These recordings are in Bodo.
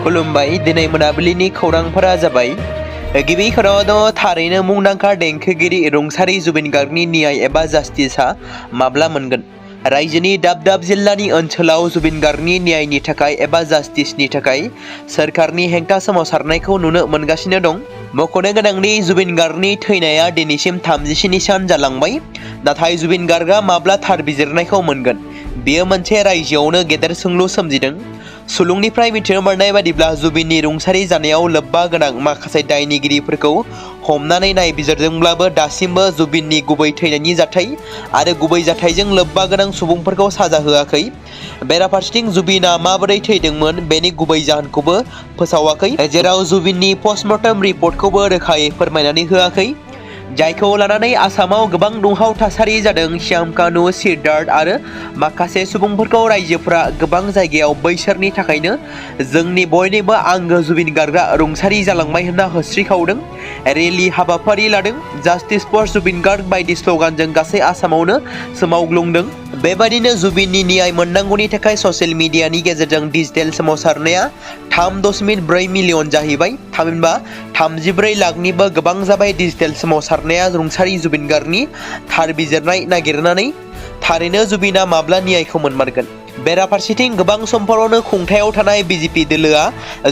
खुलुमबाय दिनै मोनाबिलिनि खौरांफोरा जाबाय गिबि खौराङाव थारैनो मुंदांखा देंखोगिरि रुंसारि जुबिन गार्गनि न्याय एबा जास्टिसआ माब्ला मोनगोन रायजोनि दाब दाब जिल्लानि ओनसोलाव जुबिन गार्गनि न्यायनि थाखाय एबा जास्टिसनि थाखाय सोरखारनि हेंथा सोमावसारनायखौ नुनो मोनगासिनो दं। मख'नो गोनांदि जुबिन गार्गनि थैनाया दिनैसिम 37 सान जालांबाय नाथाय जुबिन गार्गआ माब्ला थार बिजिरनायखौ मोनगोन बेयो मोनसे रायजोआवनो गेदेर सोंलु सोमजिदों। सुलुंनिफ्राय मिथिनो मोननाय बादिब्ला जुबिननि रुंसारि जानायाव लोब्बा गोनां माखासे दायनिगिरिफोरखौ हमनानै नायबिजिरदोंब्लाबो दासिमबो जुबिननि गुबै थैनायनि जाथाय आरो गुबै जाथायजों लोब्बा गोनां सुबुंफोरखौ साजा होआखै। बेराफारसेथिं जुबिना माबोरै थैदोंमोन बेनि गुबै जाहोनखौबो फोसावाखै, जेराव जुबिननि पस्टमर्टम रिपर्टखौबो रोखायै फोरमायनानै होआखै, जायखौ लानानै आसामाव गोबां दुंहाव थासारि जादों। श्याम कानु, सिद्धार्थ आरो माखासे सुबुंफोरखौ रायजोफोरा गोबां जायगायाव बैसोरनि थाखायनो जोंनि बयनिबो आंगो जुबिन गार्गआ रुंसारि जालांबाय होनना होस्रिखावदों, रेलि हाबाफारि लादों, जास्टिस फर जुबिन गार्ग बायदि स्लगानजों गासै आसामावनो सोमावग्लुंदों। बेबादिनो जुबिननि न्याय मोननांगौनि थाखाय ससियेल मिडियानि गेजेरजों डिजिटेल सोमावसारनाया 3.4 मिलियन जाहैबाय। थामहिनबा 34 लाखनिबो गोबां जाबाय डिजिटेल सोमावसारनाया रुंसारि जुबिन गार्गनि थार बिजिरनाय नागिरनानै। थारैनो जुबिना माब्ला न्यायखौ मोनमारगोन? बेराफारसेथिं गोबां समफोरावनो खुंथायाव थानाय बिजेपि दोलोआ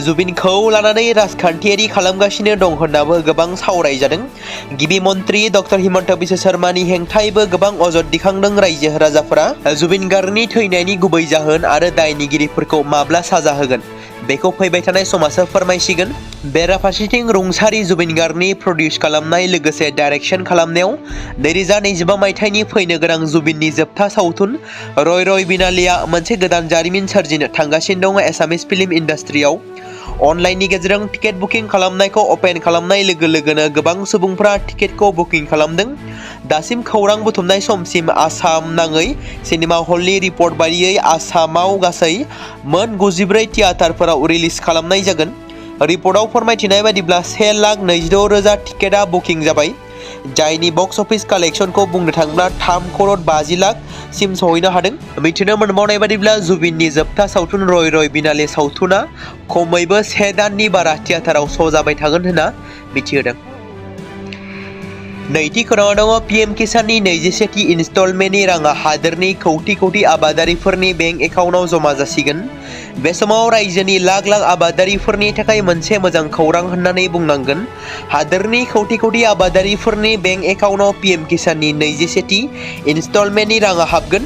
जुबिनखौ लानानै राजखान्थियारि खालामगासिनो दं होननाबो गोबां सावरायजादों। गिबि मन्त्रि डक्टर हिमन्त बिश्व शर्मानि हेंथायैबो गोबां अजद दिखांदों रायजो राजाफोरा। जुबिन गार्गनि थैनायनि गुबै जाहोन आरो दायनिगिरिफोरखौ माब्ला साजा होगोन बेखौ फैबाय थानाय समासो फोरमायसिगोन। बेराफारसेथिं रुंसारि जुबिन गार्गनि प्रडिउस खालामनाय लोगोसे डाइरेक्सन खालामनायाव 2025 मायथाइनि फैनो गोनां जुबिननि जोबथा सावथुन रय रय बिनालेआ मोनसे गोदान जारिमिन सोरजिनो थांगासिनो दं। एसामिस फिल्म इन्डास्ट्रियाव अनलाइननि गेजेरजों टिकेट बुकिं खालामनायखौ अपेन खालामनाय लोगो लोगोनो गोबां सुबुंफोरा टिकेटखौ बुकिं खालामदों। दासिम खौरां बुथुमनाय समसिम आसाम नाङै सिनेमा हलनि रिपर्ट बायदियै आसामाव गासै मोन 94 थियेटारफोराव रिलिज खालामनाय जागोन। रिपर्टआव फोरमायथिनाय बादिब्ला 1,26,000 टिकेटआ बुकिं जाबाय, जायनि बक्स अफिस कालेक्शनखौ बुंनो थाङोब्ला 3,50 लाख सिम सहैनो हादों। मिथिनो मोनबावनाय बादिब्ला जुबिननि जोबथा सावथुन रय रय बिनाले सावथुना खमैबो 1 दाननि बारा थियेटाराव श' जाबाय थागोन होनना मिथिहोदों। नैथि खौराङाव दङ पीएम किसाननि 21थि इनस्टलमेन्टनि राङा हादोरनि कौटि आबादारिफोरनि बेंक एकाउन्टआव जमा जासिगोन। बे समाव रायजोनि लाख लाख आबादारिफोरनि थाखाय मोनसे मोजां खौरां होननानै बुंनांगोन। हादोरनि कौटि आबादारिफोरनि बेंक एकाउन्टआव पीएम किसाननि 21थि इनस्टलमेन्टनि राङा हाबगोन।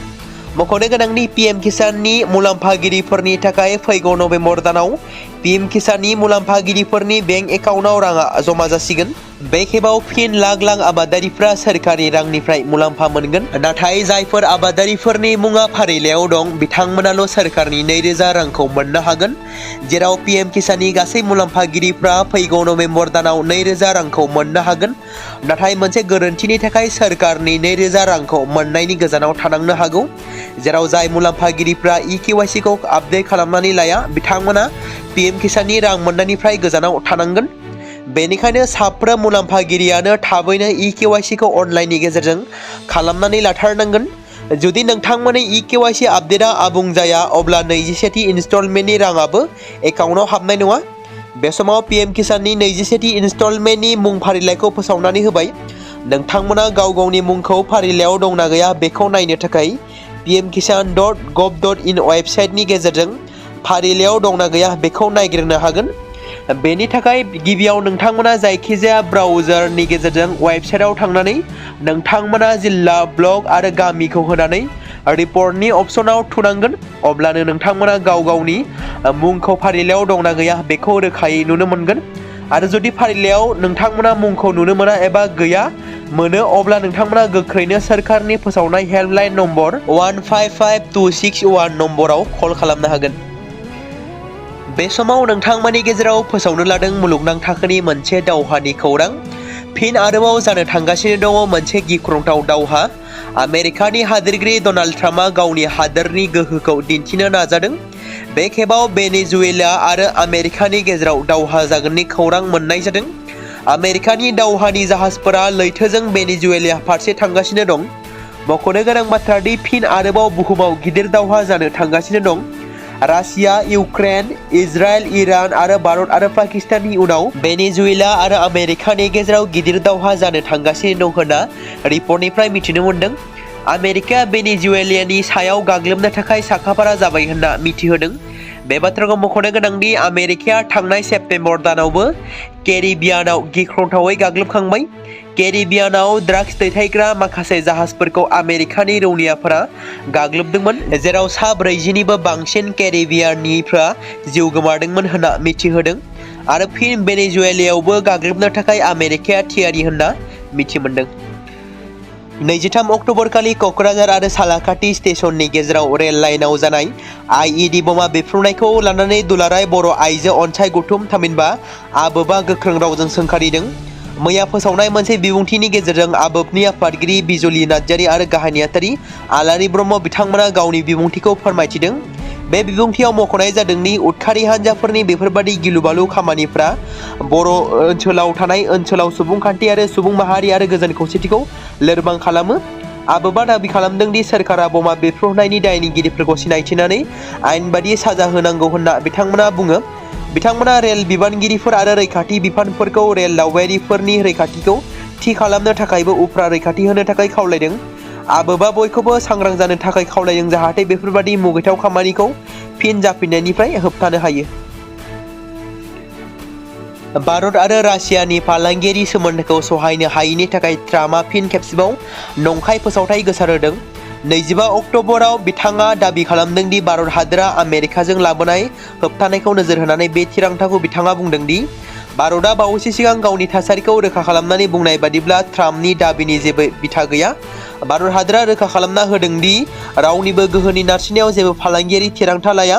मख'नो गोनांदि पीएम किसाननि मुलाम्फागिरिफोरनि थाखाय फैगौ नभेम्बर दानाव पीएम किसाननि मुलाम्फागिरिफोरनि बेंक एकाउन्टआव राङा जमा जासिगोन। बे खेबाव फिन लाख लाख आबादारिफ्रा सोरखारि रांनिफ्राय मुलाम्फा मोनगोन। नाथाय जायफोर आबादारिफोरनि मुङा फारिलाइयाव दं बिथांमोनाल' सोरखारनि 2,000 रांखौ मोननो हागोन, जेराव पीएम किसाननि गासै मुलाम्फागिरिफ्रा फैगौ नभेम्बर दानाव 2,000 रांखौ मोननो हागोन। नाथाय मोनसे गोरोन्थिनि थाखाय सोरखारनि 2,000 रांखौ मोननायनि गोजानाव थानांनो हागौ, जेराव जाय मुलाम्फागिरिफ्रा EKYC खौ आपडेट खालामनानै लाया बिथांमोना पीएम किसाननि रां मोननायनिफ्राय गोजानाव थानांगोन। बेनिखायनो साफ्रोम मुलाम्फागिरियानो थाबैनो EKYC खौ अनलाइननि गेजेरजों खालामनानै लाथारनांगोन। जुदि नोंथांमोननि EKYC आपडेटआ आबुं जाया अब्ला 21थि इनस्टलमेन्टनि राङाबो एकाउन्टआव हाबनाय नङा। बे समाव पीएम किसाननि 21थि इनस्टलमेन्टनि मुं फारिलाइखौ फोसावनानै होबाय। नोंथांमोना गाव गावनि मुंखौ फारिलाइयाव दंना गैया बेखौ नायनो थाखाय pmkisan.gov.in वेबसाइटनि गेजेरजों फारिलाइयाव दंना गैया बेखौ नायग्रोनो हागोन। बेनि थाखाय गिबियाव नोंथांमोना जायखिजाया ब्राउजारनि गेजेरजों वेबसाइटआव थांनानै नोंथांमोना जिल्ला, ब्लक आरो गामिखौ होनानै रिपर्टनि अप्शनाव थुनांगोन। अब्लानो नोंथांमोना गाव गावनि मुंखौ फारिलाइयाव दंना गैया बेखौ रोखायै नुनो मोनगोन। आरो जुदि फारिलाइयाव नोंथांमोना मुंखौ नुनो मोना एबा गैया मोनो अब्ला नोंथांमोना गोख्रैनो सोरखारनि फोसावनाय हेल्पलाइन नम्बर 155261 नम्बराव कल खालामनो हागोन। बे समाव नोंथांमोननि गेजेराव फोसावनो लादों मुलुगनां थाखोनि मोनसे दावहानि खौरां। फिन आरोबाव जानो थांगासिनो दङ मोनसे गिख्रंथाव दावहा। आमेरिकानि हादोरगिरि डनाल्ड ट्राम्पआ गावनि हादोरनि गोहोखौ दिन्थिनो नाजादों। बे खेबाव वेनेजुएला आरो आमेरिकानि गेजेराव दावहा जागोननि खौरां मोननाय जादों। आमेरिकानि दावहानि जाहाजफोरा लैथोजों वेनेजुएला फारसे थांगासिनो दं। मख'नो गोनां बाथ्रा दि फिन आरोबाव बुहुमाव गिदिर दावहा जानो थांगासिनो दं। रासिया, इउक्रेन, इजराइल, इरान आरो भारत आरो पाकिस्ताननि उनाव वेनेजुएला आरो आमेरिकानि गेजेराव गिदिर दावहा जानो थांगासिनो दं होनना रिपर्टनिफ्राय मिथिनो मोन्दों। आमेरिकाया वेनेजुएलानि सायाव गाग्लोबनो थाखाय साखाफारा जाबाय होनना मिथिहोदों। बे बाथ्राखौ मख'नो गोनांदि आमेरिकाया थांनाय सेप्तेम्बर दानावबो केरिबियानाव गिख्रंथावै गाग्लोबखांबाय। केरिबियानाव ड्राग्स दैथायग्रा माखासे जाहाजफोरखौ आमेरिकानि रौनियाफोरा गाग्लोबदोंमोन, जेराव सा 40निबो बांसिन केरिबियाननिफ्रा जिउ गोमादोंमोन होनना मिथिहोदों आरो फिन वेनेजुएलायावबो गाग्लोबनो थाखाय आमेरिकाया थियारि होनना मिथिमोनदों। 23 अक्ट'बर खालि क'क्राझार आरो सालाकाटि स्टेशननि गेजेराव रेल लाइनआव जानाय आइइडि बमा बेफ्रुनायखौ लानानै दुलाराय बर' आइजो अनसाय गौथुम थामहिनबा आबोबा गोख्रों रावजों सोंखारिदों। मैया फोसावनाय मोनसे बिबुंथिनि गेजेरजों आबोबनि आफादगिरि बिजलि नार्जारि आरो गाहाय नेहाथारि आलारि ब्रह्म बिथांमोना गावनि बिबुंथिखौ फोरमायथिदों। बे बिबुंथियाव मख'नाय जादोंदि उदखारि हान्जाफोरनि बेफोरबादि गिलुबालु खामानिफ्रा बर' ओनसोलाव थानाय ओनसोलाव सुबुंखान्थि आरो सुबुं माहारि आरो गोजोन खौसेथिखौ लोरबां खालामो। आबोबा दाबि खालामदोंदि सोरखारा बमा बेफ्रुनायनि दायनिगिरिफोरखौ सिनायथिनानै आयेन बादियै साजा होनांगौ होनना बिथांमोना बुङो। बिथांमोना रेल बिबानगिरिफोर आरो रैखाथि बिफानफोरखौ रेल दावबायारिफोरनि रैखाथिखौ थि खालामनो थाखायबो उफ्रा रैखाथि होनो थाखाय खावलायदों। आबोबा बयखौबो सांग्रां जानो थाखाय खावलायदों जाहाथे बेफोरबादि मुगैथाव खामानिखौ फिन जाफिननायनिफ्राय होबथानो हायो। भारत आरो रासियानि फालांगियारि सोमोन्दोखौ सहायनो हायैनि थाखाय ट्राम्पआ फिन खेबसेबाव नंखाय फोसावथाय गोसारहोदों। 25 अक्ट'बराव बिथाङा दाबि खालामदोंदि भारत हादोरा आमेरिकाजों लाबोनाय होबथानायखौ नोजोर होनानै बे थिरांथाखौ बिथाङा बुंदोंदि भारतआ बावैसो सिगां गावनि थासारिखौ रोखा खालामनानै बुंनाय बादिब्ला ट्राम्पनि दाबिनि जेबो बिथा गैया। भारत हादोरा रोखा खालामना होदोंदि रावनिबो गोहोनि नारसिननायाव जेबो फालांगियारि थिरांथा लाया।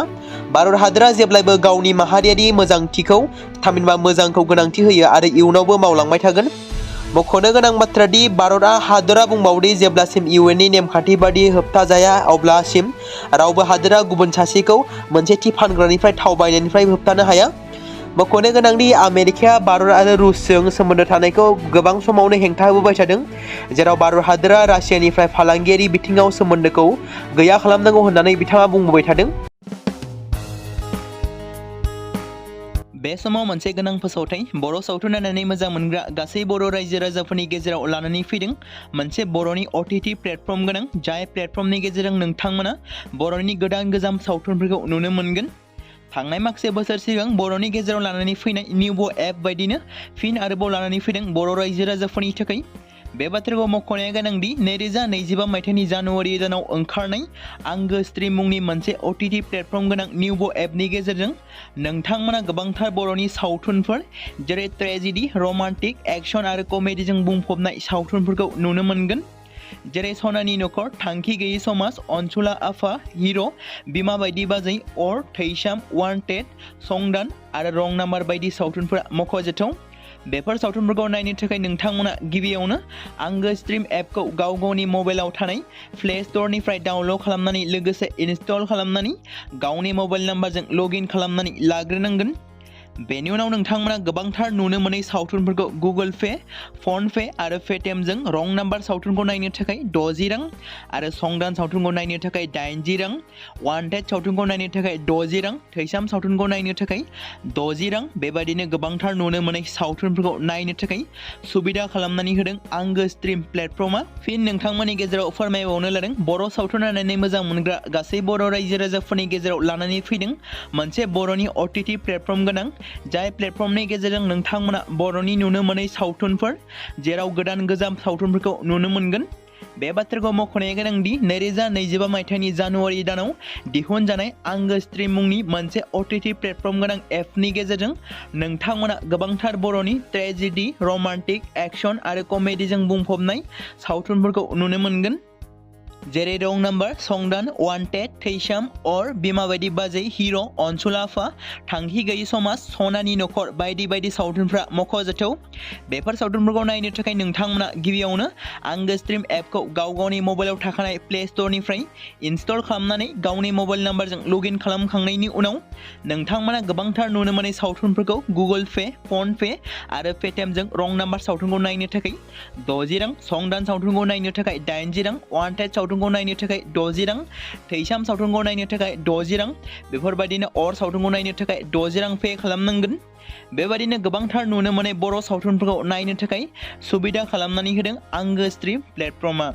भारत हादोरा जेब्लायबो गावनि माहारियारि मोजांथिखौ थामहिनबा मोजांखौ गोनांथि होयो आरो इयुनावबो मावलांबाय थागोन। मख'नो गोनां बाथ्रा दि भारत हादोरा बुंबावदि जेब्लासिम इउएननि नेमखान्थि बादि होबथाजाया अब्लासिम रावबो हादोरा गुबुन सासेखौ मोनसे थि फानग्रानिफ्राय थाव बायनायनिफ्राय होबथानो हाया। मख'नो गोनांदि आमेरिकाया भारत आरो रुसजों सोमोन्दो थानायखौ गोबां समावनो हेंथा होबोबाय थादों, जेराव भारत हादोरा रासियानिफ्राय फालांगियारि बिथिङाव सोमोन्दोखौ गैया खालामनांगौ होननानै बिथाङा बुंबोबाय थादों। बे समाव मोनसे गोनां फोसावथाय बर' सावथुन नायनानै मोजां मोनग्रा गासै बर' रायजो राजाफोरनि गेजेराव लानानै फैदों मोनसे बर'नि OTT प्लेटफर्म गोनां, जाय प्लेटफर्मनि गेजेरजों नोंथांमोना बर'नि गोदान गोजाम सावथुनफोरखौ नुनो मोनगोन। थांनाय माखासे बोसोर सिगां बर'नि गेजेराव लानानै फैनाय निउबो एप बायदिनो फिन आरोबाव लानानै फैदों बर' रायजो राजाफोरनि थाखाय। बे बाथ्राखौ मख'नाया गोनांदि 2025 मायथाइनि जानुवारि दानाव ओंखारनाय आंगो स्ट्रिम मुंनि मोनसे OTT प्लेटफर्म गोनां निउबो एपनि गेजेरजों नोंथांमोना गोबांथार बर'नि सावथुनफोर जेरै ट्रेजेडि, रमान्टिक, एक्शन आरो कमेडिजों बुंफबनाय सावथुनफोरखौ नुनो मोनगोन। जेरै सनानि नखर, थांखि गैयै समाज, अनसुला आफा, हिर', बिमा बायदि बाजै, अर, थैसाम, वान्टेड, संदान आरो रं नाम्बार बायदि सावथुनफोरा मख'जाथाव। बेफोर सावथुनफोरखौ नायनो थाखाय नोंथांमोना गिबियावनो आंगो स्ट्रिम एपखौ गाव गावनि मबाइलाव थानाय प्ले स्ट'रनिफ्राय डाउनल'ड खालामनानै लोगोसे इनस्टल खालामनानै गावनि मबाइल नाम्बारजों लगइन खालामनानै लाग्रोनांगोन। बेनि उनाव नोंथांमोना गोबांथार नुनो मोनै सावथुनफोरखौ गुगोल पे, फन पे आरो पेटिएमजों रं नाम्बार सावथुनखौ नायनो थाखाय 60 रां आरो संदान सावथुनखौ नायनो थाखाय 80 रां, वान्टेड सावथुनखौ नायनो थाखाय 60 रां, थैसाम सावथुनखौ नायनो थाखाय 60 रां बेबायदिनो गोबांथार नुनो मोनै सावथुनफोरखौ नायनो थाखाय सुबिदा खालामनानै होदों आंगो स्ट्रिम प्लेटफर्मआ। फिन नोंथांमोननि गेजेराव फोरमायबावनो लादों बर' सावथुन नायनानै मोजां मोनग्रा गासै बर' रायजो राजाफोरनि गेजेराव लानानै फैदों मोनसे बर'नि OTT प्लेटफर्म गोनां, जाय प्लेटफर्मनि गेजेरजों नोंथांमोना बर'नि नुनो मोनै सावथुनफोर जेराव गोदान गोजाम सावथुनफोरखौ नुनो मोनगोन। बे बाथ्राखौ मख'नाया गोनांदि 2025 मायथाइनि जानुवारि दानाव दिहुनजानाय आंगो स्ट्रिम मुंनि मोनसे OTT प्लेटफर्म गोनां एपनि गेजेरजों नोंथांमोना गोबांथार बर'नि ट्रेजेडि, रमान्टिक, एक्शन आरो कमेडिजों बुंफबनाय सावथुनफोरखौ नुनो मोनगोन। जेरै रं नाम्बार, संदान, वान्टेड, थैसाम, अर, बिमा बायदि बाजै, हिर', अनसुला आफा, थांखि गैयै समाज, सनानि नखर बायदि बायदि सावथुनफ्रा मख'जाथाव। बेफोर सावथुनफोरखौ नायनो थाखाय नोंथांमोना गिबियावनो आंगो स्ट्रिम एपखौ गाव गावनि मबाइलाव थाखानाय प्ले स्ट'रनिफ्राय इनस्टल खालामनानै गावनि मबाइल नाम्बारजों लगइन खालामखांनायनि उनाव नोंथांमोना गोबांथार नुनो मोनै सावथुनफोरखौ गुगोल पे, फन पे आरो पेटिएमजों रं नाम्बार सावथुनखौ नायनो थाखाय 60 रां, संदान सावथुनखौ नायनो थाखाय 80 रां, वान्टेड सावथुन सावथुनखौ नायनो थाखाय 60 रां, थैसाम सावथुनखौ नायनो थाखाय 60 रां, बेफोरबायदिनो अर सावथुनखौ नायनो थाखाय 60 रां पे खालामनांगोन। बेबायदिनो गोबांथार नुनो मोननाय बर' सावथुनफोरखौ नायनो थाखाय सुबिदा खालामनानै होदों आंगो स्ट्रिम प्लेटफर्मआ।